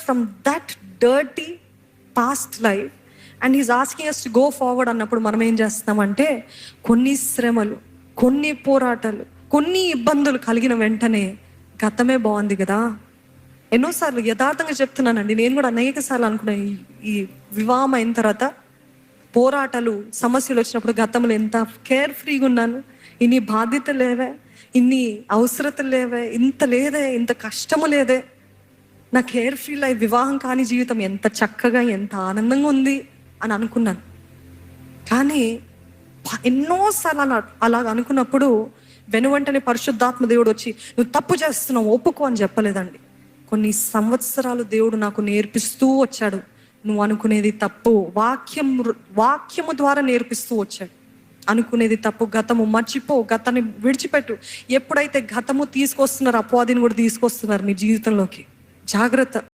From that dirty past life and he's asking us to go forward అన్నప్పుడు మనం ఏం చేస్తామంటే కొన్ని శ్రమలు, కొన్ని పోరాటాలు, కొన్ని ఇబ్బందులు కలిగిన వెంటనే గతమే బాగుంది కదా. ఎన్నోసార్లు యథార్థంగా చెప్తున్నానండి, నేను కూడా అనేక సార్లు అనుకున్నాను, ఈ వివాహం అయిన తర్వాత పోరాటాలు సమస్యలు వచ్చినప్పుడు గతంలో ఎంత కేర్ ఫ్రీగా ఉన్నాను, ఇన్ని బాధ్యత లేవే, ఇన్ని అవసరతలు లేవే, ఇంత లేదే, ఇంత కష్టము లేదే, నా కేర్ ఫ్రీ లైఫ్, వివాహం కాని జీవితం ఎంత చక్కగా ఎంత ఆనందంగా ఉంది అని అనుకున్నాను. కానీ ఎన్నోసార్లు అలా అనుకున్నప్పుడు వెనువెంటనే పరిశుద్ధాత్మ దేవుడు వచ్చి నువ్వు తప్పు చేస్తున్నావు ఒప్పుకో అని చెప్పలేదండి. కొన్ని సంవత్సరాలు దేవుడు నాకు నేర్పిస్తూ వచ్చాడు, నువ్వు అనుకునేది తప్పు, వాక్యము ద్వారా నేర్పిస్తూ వచ్చాడు. అనుకునేది తప్పు, గతము మర్చిపో, గతాన్ని విడిచిపెట్టు. ఎప్పుడైతే గతము తీసుకొస్తున్నారు, అపవాదిని కూడా తీసుకొస్తున్నారు నీ జీవితంలోకి, జాగ్రత్త.